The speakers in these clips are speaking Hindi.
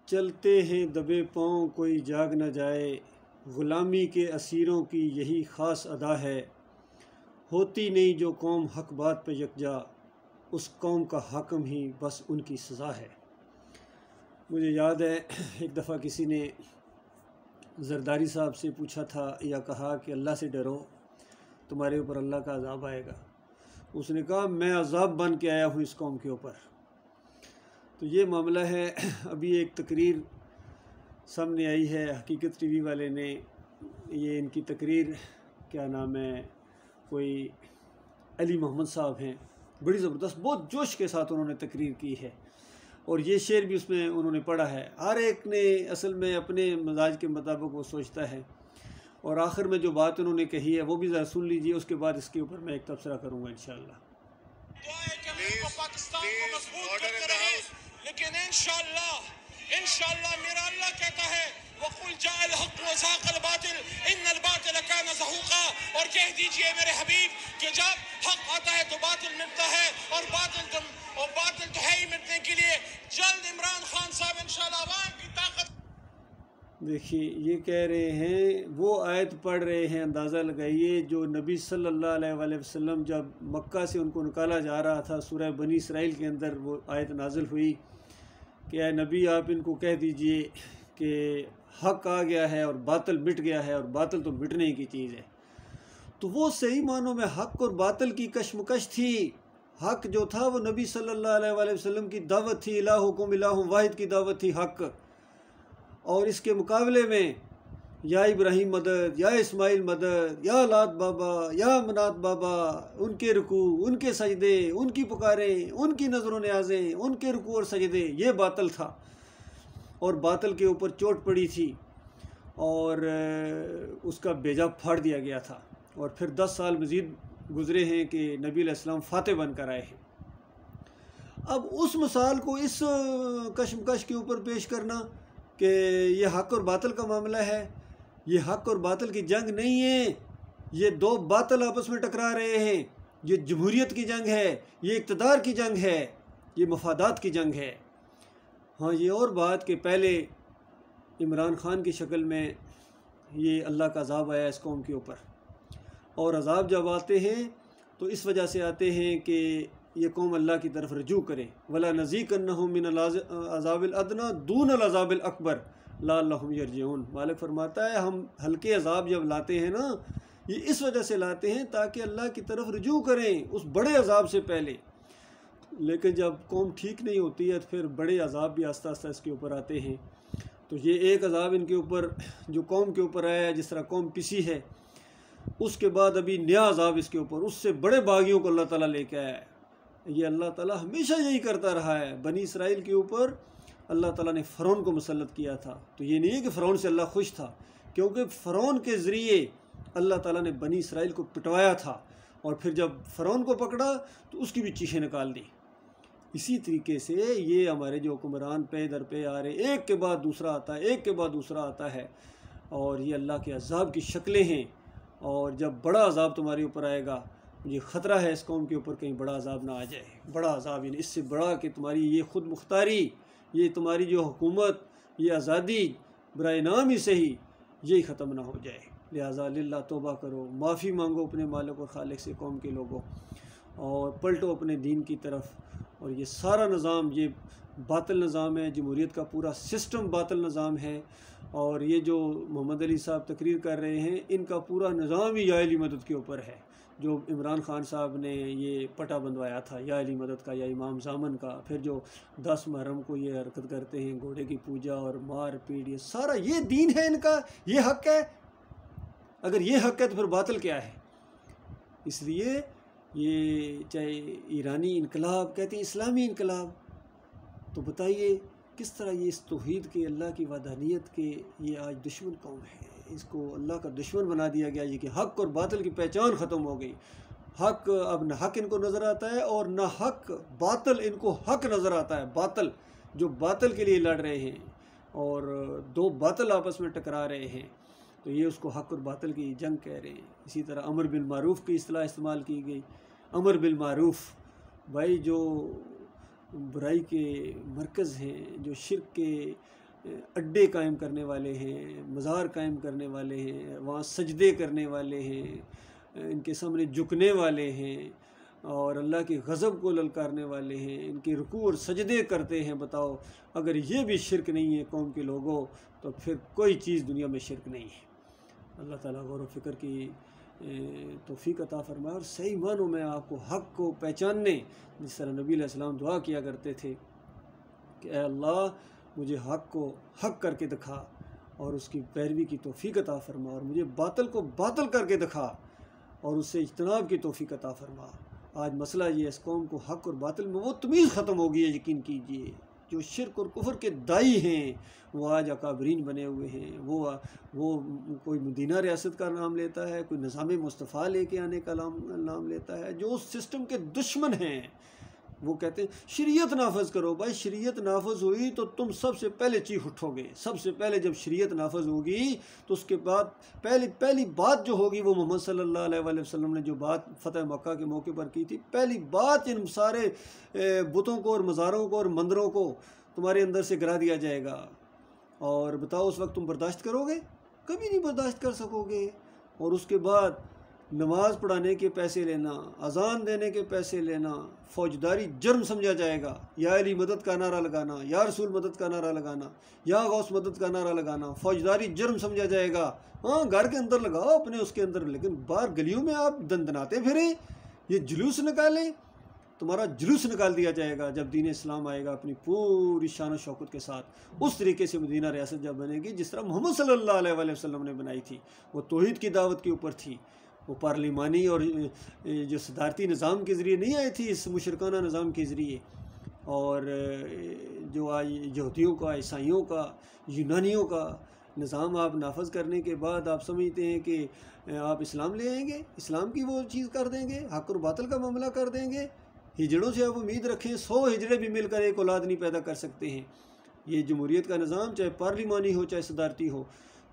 चलते हैं दबे पाँव कोई जाग न जाए, ग़ुलामी के असीरों की यही ख़ास अदा है। होती नहीं जो कौम हक बात पे यकजा, उस कौम का हाकिम ही बस उनकी सज़ा है। मुझे याद है एक दफ़ा किसी ने ज़रदारी साहब से पूछा था या कहा कि अल्लाह से डरो, तुम्हारे ऊपर अल्लाह का अज़ाब आएगा। उसने कहा मैं अज़ाब बन के आया हूँ इस कौम के ऊपर। तो ये मामला है। अभी एक तकरीर सामने आई है, हकीकत टीवी वाले ने ये इनकी तकरीर, क्या नाम है, कोई अली मोहम्मद साहब हैं, बड़ी ज़बरदस्त बहुत जोश के साथ उन्होंने तकरीर की है और ये शेर भी उसमें उन्होंने पढ़ा है। हर एक ने असल में अपने मजाज के मुताबिक वो सोचता है और आखिर में जो बात उन्होंने कही है वो भी ज़रा सुन लीजिए, उसके बाद इसके ऊपर मैं एक तबसरा करूँगा इंशाअल्लाह। लेकिन इंशाअल्लाह मेरा अल्लाह कहता है वक़ुल जाअल हक़ व ज़ाक़ल बातिल इन्नल बातिल कान ज़हूक़ा, और कह दीजिए मेरे हबीब कि जब हक़ आता है तो बातिल मिटता है और बातिल तो है ही मिटने के लिए। जल्द इमरान खान साहब इंशाअल्लाह अवाम की ताकत। देखिए ये कह रहे हैं, वो आयत पढ़ रहे हैं, अंदाज़ा लगाइए, जो नबी सल्लल्लाहु अलैहि वसल्लम जब मक्का से उनको निकाला जा रहा था, सूरह बनी इसराइल के अंदर वो आयत नाजिल हुई कि ऐ नबी आप इनको कह दीजिए कि हक़ आ गया है और बातिल मिट गया है, और बातिल तो मिटने की चीज़ है। तो वो सही मानों में हक़ और बातिल की कशमकश थी। हक़ जो था वो नबी सल्लल्लाहु अलैहि वसल्लम की दावत थी, इलाहुकुम इलाहुम वाहिद की दावत थी हक़, और इसके मुकाबले में या इब्राहिम मदद, या इस्माइल मदद, या लात बाबा, या मनात बाबा, उनके रुकू, उनके सजदे, उनकी पुकारें, उनकी नज़रों न्याज़ें, उनके रुकू और सजदे, ये बातिल था और बातिल के ऊपर चोट पड़ी थी और उसका बेजा फाड़ दिया गया था। और फिर 10 साल मज़ीद गुज़रे हैं कि नबी अलैहिस्सलाम फ़ातिह बनकर आए हैं। अब उस मिसाल को इस कशमकश के ऊपर पेश करना कि ये हक़ और बातिल का मामला है, ये हक़ और बातिल की जंग नहीं है, ये दो बातिल आपस में टकरा रहे हैं, ये जमहूरियत की जंग है, ये इक़्तिदार की जंग है, ये मफादात की जंग है। हाँ, ये और बात कि पहले इमरान ख़ान की शक्ल में ये अल्लाह का अज़ाब आया इस कौम के ऊपर, और अज़ाब जब आते हैं तो इस वजह से आते हैं कि ये कौम अल्लाह की तरफ रजू करे। वला नज़ीक़न्नहुम मिनल अज़ाबिल अदना दूनल अज़ाबिल अकबर लअल्लहुम यरजिऊन। मालिक फरमाता है हम हल्के अज़ाब जब लाते हैं ना, ये इस वजह से लाते हैं ताकि अल्लाह की तरफ रजू करें उस बड़े अज़ाब से पहले। लेकिन जब कौम ठीक नहीं होती है तो फिर बड़े अज़ाब भी आस्ता आस्ता इसके ऊपर आते हैं। तो ये एक अज़ाब इनके ऊपर जो कौम के ऊपर आया है, जिस तरह कौम पिसी है, उसके बाद अभी नया अज़ाब इसके ऊपर, उससे बड़े बागियों को अल्लाह ताला लेके आया है। ये अल्लाह ताला हमेशा यही करता रहा है। बनी इसराइल के ऊपर अल्लाह ताला ने फ़िरौन को मुसल्लत किया था, तो ये नहीं है कि फ़िरौन से अल्लाह खुश था, क्योंकि फ़िरौन के ज़रिए अल्लाह ताला ने बनी इसराइल को पिटवाया था, और फिर जब फ़िरौन को पकड़ा तो उसकी भी चीखें निकाल दी। इसी तरीके से ये हमारे जो हुक्मरान पे दर पे आ रहे, एक के बाद दूसरा आता है, एक के बाद दूसरा आता है, और ये अल्लाह के अज़ाब की शक्लें हैं। और जब बड़ा अज़ाब तुम्हारे ऊपर आएगा, मुझे ख़तरा है इस कौम के ऊपर कहीं बड़ा अज़ाब ना आ जाए। बड़ा अज़ाब यानी इससे बड़ा कि तुम्हारी ये ख़ुद मुख्तारी, ये तुम्हारी जो हुकूमत, ये आज़ादी बराए नाम ही सही, यही ख़त्म ना हो जाए। लिहाजा लिल्लाह तौबा करो, माफ़ी मांगो अपने मालिक और खालिक से कौम के लोगों, और पलटो अपने दीन की तरफ। और ये सारा निज़ाम ये बातिल निज़ाम है, जमहूरियत का पूरा सिस्टम बातिल निज़ाम है। और ये जो मोहम्मद अली साहब तकरीर कर रहे हैं, इनका पूरा निज़ाम ही या अली मदद के ऊपर है। जो इमरान ख़ान साहब ने ये पटा बंधवाया था या अली मदद का या इमाम ज़ामन का, फिर जो 10 मुहर्रम को ये हरकत करते हैं, घोड़े की पूजा और मार पीट, ये सारा ये दीन है इनका, ये हक़ है। अगर ये हक़ है तो फिर बातिल क्या है? इसलिए ये चाहे ईरानी इनकलाब कहते हैं, इस्लामी इनकलाब, तो बताइए किस तरह ये इस तौहीद के, अल्लाह की वहदानियत के ये आज दुश्मन कौम है, इसको अल्लाह का दुश्मन बना दिया गया। ये कि हक़ और बातिल की पहचान ख़त्म हो गई। हक़ अब न हक़ इनको नज़र आता है और न हक़ बातिल इनको हक़ नज़र आता है। बातिल जो बातिल के लिए लड़ रहे हैं और दो बातिल आपस में टकरा रहे हैं, तो ये उसको हक़ और बातिल की जंग कह रहे हैं। इसी तरह अमर बिल मारूफ़ की इस्तिलाह इस्तेमाल की गई। अमर बिल मारूफ़, भाई जो बुराई के मरकज़ हैं, जो शिर्क के अड्डे कायम करने वाले हैं, मज़ार कायम करने वाले हैं, वहाँ सजदे करने वाले हैं, इनके सामने झुकने वाले हैं और अल्लाह के गज़ब को ललकारने वाले हैं, इनके रुकू और सजदे करते हैं। बताओ, अगर ये भी शिरक नहीं है कौम के लोगों, तो फिर कोई चीज़ दुनिया में शिरक नहीं है। अल्लाह ताला गौर व फ़िक्र की तौफ़ीक़ अता फ़रमाए और सही मानों में आपको हक़ को पहचानने, जिस तरह नबी अलैहिस्सलाम दुआ किया करते थे कि ऐ अल्लाह, मुझे हक़ को हक़ करके दिखा और उसकी पैरवी की तौफ़ीक़ अता फ़रमा, और मुझे बातिल को बातिल करके दिखा और उससे इज्तनाब की तौफ़ीक़ अता फ़रमा। आज मसला ये, इस कौम को हक़ और बातिल में वो तमीज़ ख़त्म हो गई है। यकीन कीजिए, जो शिरक और कुफ्र के दाई हैं वो आज अकाबरीन बने हुए हैं। वो कोई मदीना रियासत का नाम लेता है, कोई निज़ाम मुस्तफ़ा लेके आने का नाम लेता है, जो उस सिस्टम के दुश्मन हैं। वो कहते हैं शरीयत नाफज करो। भाई, शरीयत नाफज हुई तो तुम सबसे पहले चीख उठोगे। सबसे पहले जब शरीयत नाफज होगी तो उसके बाद पहली बात जो होगी वो मोहम्मद सल्लल्लाहु अलैहि वसल्लम ने जो बात फ़तह मक्का के मौके पर की थी, पहली बात इन सारे बुतों को और मज़ारों को और मंदिरों को तुम्हारे अंदर से गिरा दिया जाएगा। और बताओ, उस वक्त तुम बर्दाश्त करोगे? कभी नहीं बर्दाश्त कर सकोगे। और उसके बाद नमाज़ पढ़ाने के पैसे लेना, अजान देने के पैसे लेना फौजदारी जुर्म समझा जाएगा। या अली मदद का नारा लगाना, या रसूल मदद का नारा लगाना, या गौस मदद का नारा लगाना फौजदारी जुर्म समझा जाएगा। हाँ, घर के अंदर लगाओ अपने उसके अंदर, लेकिन बाहर गलियों में आप दंदनाते फिरें, ये जुलूस निकालें, तुम्हारा जुलूस निकाल दिया जाएगा। जब दीन इस्लाम आएगा अपनी पूरी शान और शौकत के साथ, उस तरीके से मदीना रियासत जब बनेगी जिस तरह मोहम्मद सल्लल्लाहु अलैहि वसल्लम ने बनाई थी। वो तौहीद की दावत के ऊपर थी, वो पार्लिमानी और जो सदारती निज़ाम के ज़रिए नहीं आई थी, इस मुशरकाना निज़ाम के ज़रिए। और जो आज यहूदियों का, ईसाइयों का, यूनानियों का निज़ाम आप नाफज करने के बाद आप समझते हैं कि आप इस्लाम ले आएंगे, इस्लाम की वो चीज़ कर देंगे, हक़ और बातिल का मामला कर देंगे। हिजड़ों से आप उम्मीद रखें 100 हिजड़े भी मिलकर एक औलाद नहीं पैदा कर सकते हैं। ये जमहूरियत का निज़ाम चाहे पार्लिमानी हो चाहे सदारती हो,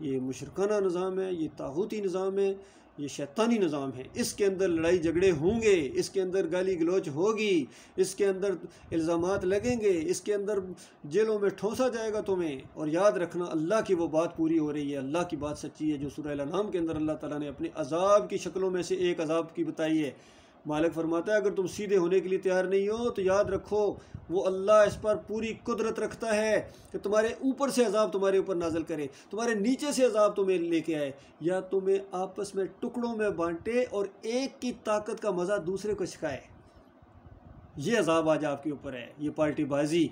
ये मुशरकाना निज़ाम है, ये तागूती निज़ाम है, ये शैतानी निज़ाम है। इसके अंदर लड़ाई झगड़े होंगे, इसके अंदर गाली गलौच होगी, इसके अंदर इल्ज़ामात लगेंगे, इसके अंदर जेलों में ठोंसा जाएगा तुम्हें। और याद रखना, अल्लाह की वो बात पूरी हो रही है, अल्लाह की बात सच्ची है जो सूरह अल-अनाम के अंदर अल्लाह ताला ने अपने अजाब की शक्लों में से एक अजाब की बताई है। मालिक फरमाता है, अगर तुम सीधे होने के लिए तैयार नहीं हो तो याद रखो वो अल्लाह इस पर पूरी कुदरत रखता है कि तुम्हारे ऊपर से अजाब तुम्हारे ऊपर नाजल करे, तुम्हारे नीचे से अजाब तुम्हें लेके आए, या तुम्हें आपस में टुकड़ों में बांटे और एक की ताकत का मज़ा दूसरे को सिखाए। ये अजाब आज आपके ऊपर है। ये पार्टीबाजी,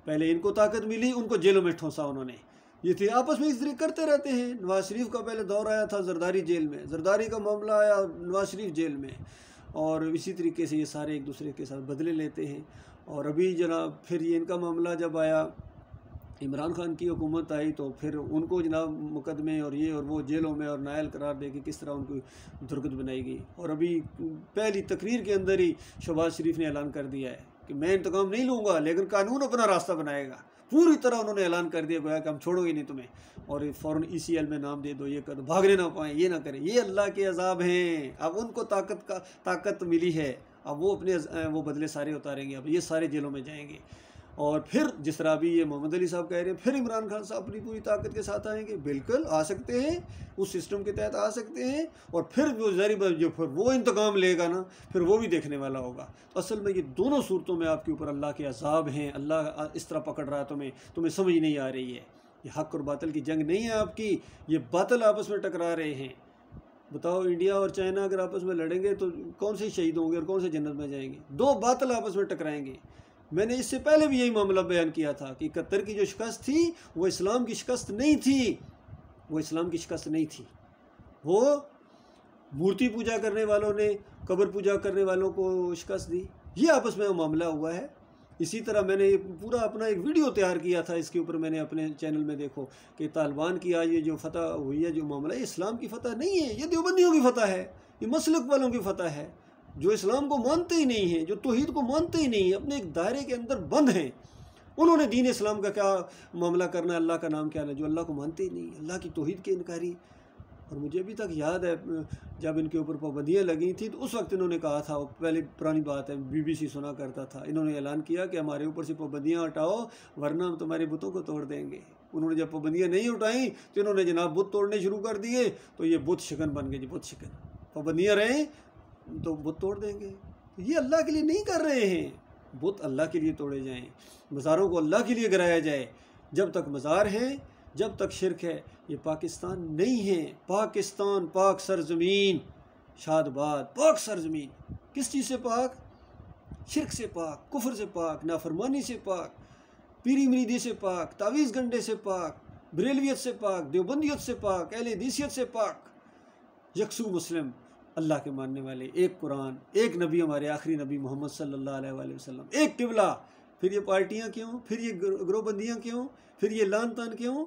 पहले इनको ताकत मिली, उनको जेलों में ठोंसा उन्होंने, ये थे आपस में इस तरह करते रहते हैं। नवाज शरीफ का पहले दौर आया था जरदारी जेल में, जरदारी का मामला आया नवाज शरीफ जेल में, और इसी तरीके से ये सारे एक दूसरे के साथ बदले लेते हैं। और अभी जनाब फिर ये इनका मामला जब आया, इमरान खान की हुकूमत आई, तो फिर उनको जनाब मुकदमे और ये और वो जेलों में और नायल करार दे के किस तरह उनको दुर्गत बनाई गई। और अभी पहली तकरीर के अंदर ही शहबाज शरीफ ने ऐलान कर दिया है कि मैं इंतकाम नहीं लूँगा, लेकिन कानून अपना रास्ता बनाएगा। पूरी तरह उन्होंने ऐलान कर दिया गोया कि हम छोड़ोगे नहीं तुम्हें, और फ़ौरन ECL में नाम दे दो, ये कर दो, भागने ना पाएँ, ये ना करें। ये अल्लाह के अजाब हैं। अब उनको ताकत मिली है, अब वो अपने वो बदले सारे उतारेंगे। अब ये सारे जेलों में जाएंगे। और फिर जिस तरह अभी ये मोहम्मद अली साहब कह रहे हैं, फिर इमरान खान साहब अपनी पूरी ताकत के साथ आएंगे। बिल्कुल आ सकते हैं, उस सिस्टम के तहत आ सकते हैं। और फिर वो जो फिर वो इंतकाम लेगा ना, फिर वो भी देखने वाला होगा। तो असल में ये दोनों सूरतों में आपके ऊपर अल्लाह के अजाब हैं। अल्लाह इस तरह पकड़ रहा है तुम्हें समझ नहीं आ रही है। ये हक़ और बातिल की जंग नहीं है आपकी, ये बातिल आपस में टकरा रहे हैं। बताओ, इंडिया और चाइना अगर आपस में लड़ेंगे तो कौन से शहीद होंगे और कौन से जन्नत में जाएंगे? दो बातिल आपस में टकराएंगे। मैंने इससे पहले भी यही मामला बयान किया था कि 71 की जो शिकस्त थी वो इस्लाम की शिकस्त नहीं थी, वो इस्लाम की शिकस्त नहीं थी। वो मूर्ति पूजा करने वालों ने कब्र पूजा करने वालों को शिकस्त दी, ये आपस में मामला हुआ है। इसी तरह मैंने पूरा अपना एक वीडियो तैयार किया था इसके ऊपर, मैंने अपने चैनल में देखो कि तालिबान की आज ये जो फतह हुई है, जो मामला, ये इस्लाम की फतह नहीं है, ये देवबंदियों की फतह है, ये मसलक वालों की फतह है, जो इस्लाम को मानते ही नहीं हैं, जो तौहीद को मानते ही नहीं हैं, अपने एक दायरे के अंदर बंद हैं। उन्होंने दीन इस्लाम का क्या मामला करना है, अल्लाह का नाम क्या है, जो अल्लाह को मानते ही नहीं, अल्लाह की तौहीद के इनकारी। और मुझे अभी तक याद है जब इनके ऊपर पाबंदियाँ लगी थी तो उस वक्त इन्होंने कहा था, पहले पुरानी बात है, BBC सुना करता था, इन्होंने ऐलान किया कि हमारे ऊपर से पाबंदियाँ हटाओ वरना हम तुम्हारे बुतों को तोड़ देंगे। उन्होंने जब पाबंदियाँ नहीं उठाई तो इन्होंने जनाब बुत तोड़ने शुरू कर दिए, तो ये बुत शिकन बन गए जी, बुत शिकन। पाबंदियाँ रहें तो बुत तोड़ देंगे। ये अल्लाह के लिए नहीं कर रहे हैं, बुत अल्लाह के लिए तोड़े जाएं, मज़ारों को अल्लाह के लिए गिराया जाए। जब तक मज़ार हैं, जब तक शिरक है, ये पाकिस्तान नहीं है। पाकिस्तान पाक सरजमीन, शादबाद पाक सरजमीन, किस चीज़ से पाक? शिरक से पाक, कुफ्र से पाक, नाफरमानी से पाक, पीरी मरीदी से पाक, तावीज़ गंडे से पाक, बरेलवियत से पाक, देवबंदियत से पाक, अहले हदीसियत से पाक, यकसू मुस्लिम, अल्लाह के मानने वाले, एक कुरान, एक नबी, हमारे आखिरी नबी मोहम्मद सल्लल्लाहु अलैहि वसल्लम, एक किबला। फिर ये पार्टियाँ क्यों? फिर ये ग्रोहबंदियाँ क्यों? फिर ये लान तान क्यों?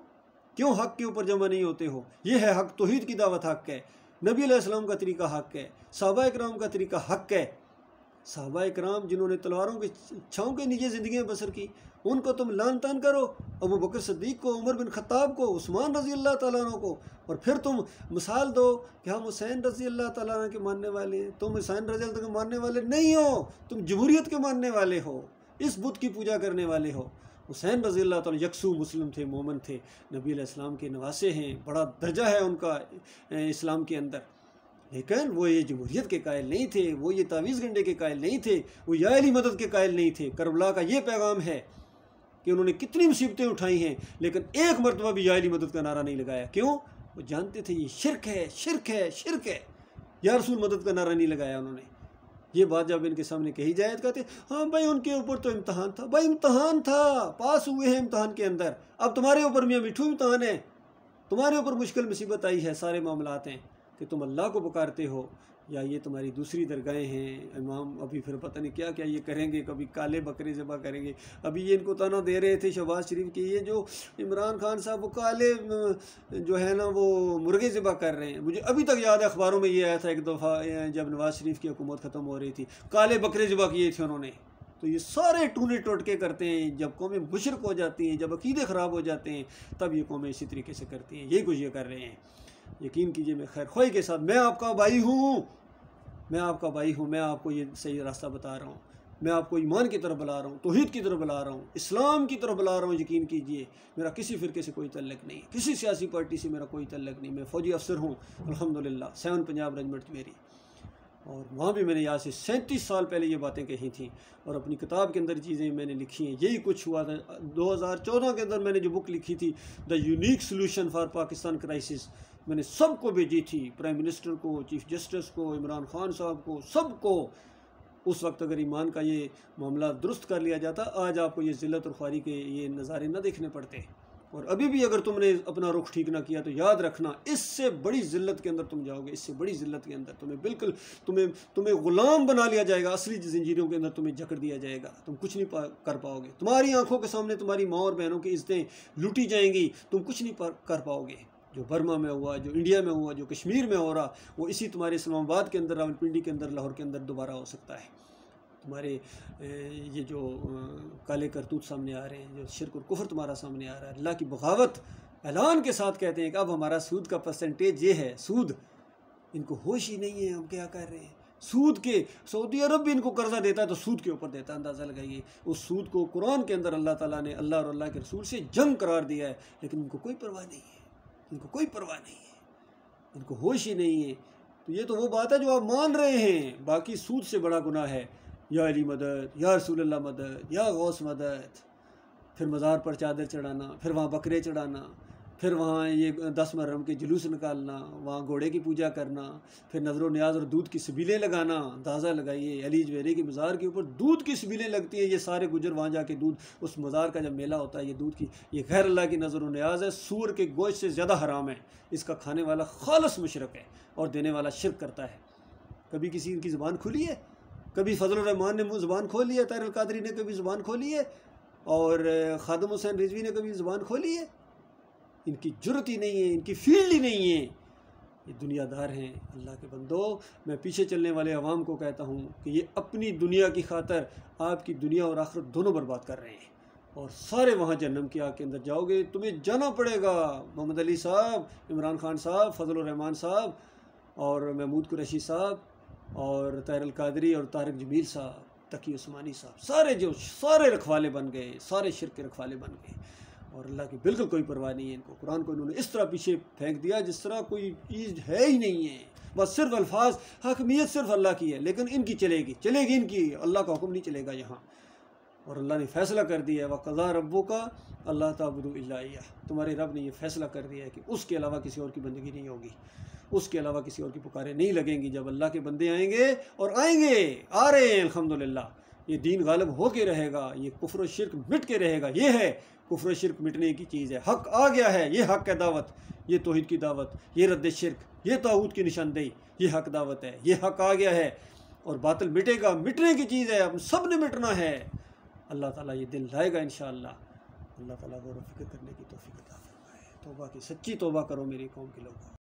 क्यों हक़ के ऊपर जमा नहीं होते हो? ये है हक़, तौहीद की दावत हक़ है, नबी अलैहिस्सलाम का तरीका हक़ है, सहाबा इकराम का तरीका हक़ है। सहाबा इकराम जिन्होंने तलवारों की छाँव के नीचे ज़िंदगियाँ बसर की, उनको तुम लान तान करो, अबू बकर सिद्दीक़ को, उमर बिन ख़त्ताब को, उस्मान रज़ी अल्लाह तआला अन्हु को, और फिर तुम मिसाल दो कि हम हुसैन रज़ी अल्लाह तआला अन्हु के मानने वाले हैं। तुम हुसैन रज़ी अल्लाह के मानने वाले नहीं हो, तुम जमहूरियत के मानने वाले हो, इस बुत की पूजा करने वाले हो। हुसैन रज़ी अल्लाह तआला यकसू मुस्लिम थे, मोमन थे, नबी अलैहिस्सलाम के नवासे हैं, बड़ा दर्जा है उनका इस्लाम के अंदर। लेकिन वो ये जमहूरियत के कायल नहीं थे, वो ये तावीज़ गंडे के कायल नहीं थे, वो या अली मदद के कायल नहीं थे। करबला का ये पैगाम है कि उन्होंने कितनी मुसीबतें उठाई हैं, लेकिन एक मरतबा भी या अली मदद का नारा नहीं लगाया। क्यों? वो जानते थे ये शिरक है, शिरक है, शिरक है। या रसूल मदद का नारा नहीं लगाया उन्होंने। ये बात जब इनके सामने कही जाए तो कहते हाँ भाई उनके ऊपर तो इम्तहान था। भाई इम्तहान था, पास हुए हैं इम्तहान के अंदर। अब तुम्हारे ऊपर मियाँ मिठू इम्तहान है, तुम्हारे ऊपर मुश्किल मुसीबत आई है। सारे मामलात हैं कि तुम अल्लाह को पुकारते हो या ये तुम्हारी दूसरी दरगाहें हैं। इमाम अभी फिर पता नहीं क्या क्या ये करेंगे, कभी काले बकरे ज़बा करेंगे। अभी ये इनको ताना दे रहे थे शहबाज शरीफ की, ये जो इमरान खान साहब वो काले जो है ना वो मुर्गे ज़बा कर रहे हैं। मुझे अभी तक याद है अखबारों में ये आया था एक दफ़ा जब नवाज़ शरीफ की हुकूमत ख़त्म हो रही थी, काले बकरे ज़बा किए थे उन्होंने। तो ये सारे टूने टोटके करते हैं। जब कौमें मुशरक हो जाती हैं, जब अकीदे ख़राब हो जाते हैं, तब ये कौमें इसी तरीके से करती हैं। यही कुछ ये कर रहे हैं। यकीन कीजिए मैं खैर ख्वाही के साथ, मैं आपका भाई हूँ, मैं आपका भाई हूँ, मैं आपको ये सही रास्ता बता रहा हूँ, मैं आपको ईमान की तरफ बुला रहा हूँ, तौहीद की तरफ बुला रहा हूँ, इस्लाम की तरफ बुला रहा हूँ। यकीन कीजिए मेरा किसी फ़िरके से कोई तल्लुक़ नहीं, किसी सियासी पार्टी से मेरा कोई तल्लुक़ नहीं। मैं फ़ौजी अफसर हूँ अल्हम्दुलिल्लाह, 7 पंजाब रेजिमेंट मेरी, और वहाँ भी मैंने यहाँ से 37 साल पहले ये बातें कही थी और अपनी किताब के अंदर चीज़ें मैंने लिखी हैं। यही कुछ हुआ था 2014 के अंदर मैंने जो बुक लिखी थी the unique solution for Pakistan crisis, मैंने सबको भेजी थी, प्राइम मिनिस्टर को, चीफ जस्टिस को, इमरान खान साहब को, सबको। उस वक्त अगर ईमान का ये मामला दुरुस्त कर लिया जाता, आज आपको ये ज़िल्लत और ख्वारी के ये नज़ारे न देखने पड़ते। और अभी भी अगर तुमने अपना रुख ठीक ना किया तो याद रखना इससे बड़ी ज़िल्लत के अंदर तुम जाओगे, इससे बड़ी ज़िल्लत के अंदर तुम्हें बिल्कुल तुम्हें ग़ुलाम बना लिया जाएगा, असली ज़ंजीरों के अंदर तुम्हें जकड़ दिया जाएगा, तुम कुछ नहीं कर पाओगे। तुम्हारी आंखों के सामने तुम्हारी माँ और बहनों की इज़्ज़तें लूटी जाएंगी, तुम कुछ नहीं कर पाओगे। जो बर्मा में हुआ, जो इंडिया में हुआ, जो कश्मीर में हो रहा, वो इसी तुम्हारे इस्लामाबाद के अंदर, रावलपिंडी के अंदर, लाहौर के अंदर दोबारा हो सकता है। तुम्हारे ये जो काले करतूत सामने आ रहे हैं, जो शिरक और कुफ्र तुम्हारा सामने आ रहा है, अल्लाह की बगावत ऐलान के साथ कहते हैं कि अब हमारा सूद का परसेंटेज ये है। सूद, इनको होश ही नहीं है हम क्या कर रहे हैं। सूद के, सऊदी अरब भी इनको कर्जा देता है तो सूद के ऊपर देता है। अंदाज़ा लगाइए, उस सूद को कुरान के अंदर अल्लाह ताला ने अल्लाह और अल्लाह के रसूल से जंग करार दिया है, लेकिन इनको कोई परवाह नहीं है, इनको कोई परवाह नहीं है, इनको होश ही नहीं है। तो ये तो वो बात है जो आप मान रहे हैं। बाकी सूद से बड़ा गुनाह है या अली मदद, या रसूल अल्लाह मदद, या गौस मदद, फिर मज़ार पर चादर चढ़ाना, फिर वहाँ बकरे चढ़ाना, फिर वहाँ ये 10 मुहर्रम के जुलूस निकालना, वहाँ घोड़े की पूजा करना, फिर नज़र व न्याज और दूध की सबीलें लगाना। अंदाज़ा लगाइए अली जवेरी की मज़ार के ऊपर दूध की सबीलें लगती हैं। ये सारे गुजर वहाँ जाके दूध, उस मज़ार का जब मेला होता है, ये दूध की, ये गैर अल्लाह की नज़र व न्याज है, सूअर के गोश्त से ज़्यादा हराम है। इसका खाने वाला खालिस मुशरक है और देने वाला शिरक करता है। कभी किसी की ज़ुबान खुली है? कभी फजल रहमान ने ज़ुबान खोली है? तारिक कादरी ने कभी ज़ुबान खोली है? और खादिम हुसैन रिजवी ने कभी ज़ुबान खोली है? इनकी जुर्रत ही नहीं है, इनकी फील्ड ही नहीं है। ये दुनियादार हैं। अल्लाह के बंदो, मैं पीछे चलने वाले अवाम को कहता हूँ कि ये अपनी दुनिया की खातर आपकी दुनिया और आखिरत दोनों बर्बाद कर रहे हैं, और सारे वहाँ जहन्नम की आग के अंदर जाओगे। तुम्हें जाना पड़ेगा। मोहम्मद अली साहब, इमरान खान साहब, फजल रहमान साहब, और महमूद कुरैशी साहब, और तारिक कादरी, और तारिक जमील साहब, तकी उस्मानी साहब, सारे रखवाले बन गए, सारे शिरक के रखवाले बन गए। और अल्लाह की बिल्कुल कोई परवाह नहीं है इनको। कुरान को इन्होंने इस तरह पीछे फेंक दिया जिस तरह कोई चीज़ है ही नहीं है। बस सिर्फ अल्फाज, हकमियत सिर्फ अल्लाह की है, लेकिन इनकी चलेगी इनकी, अल्लाह का हुक्म नहीं चलेगा यहाँ। और अल्लाह ने फ़ैसला कर दिया है, वक़ज़ा रब्बुका अल्ला ताबुदू इल्ला इय्याह, तुम्हारे रब ने ये फ़ैसला कर दिया है कि उसके अलावा किसी और की बंदगी नहीं होगी, उसके अलावा किसी और की पुकारें नहीं लगेंगी। जब अल्लाह के बंदे आएंगे, और आएंगे, आ रहे हैं अल्हम्दुलिल्लाह, ये दीन गालिब हो के रहेगा, ये कुफ्र शिरक मिट के रहेगा। ये है कुफ्र शिरक मिटने की चीज़ है। हक़ आ गया है, ये हक़ है दावत, ये तौहीद की दावत, ये रद्द शिरक, ये ताऊत की निशानदेही, ये हक़ दावत है, ये हक़ आ गया है। और बातिल मिटेगा, मिटने की चीज़ है, अब सब ने मिटना है। अल्लाह ताला ये दिल लाएगा इंशाअल्लाह। अल्लाह ताला गौर व फिक्र करने की तौफीक अता फरमाए। तौबा की सच्ची तौबा करो मेरी कौम के लोगों।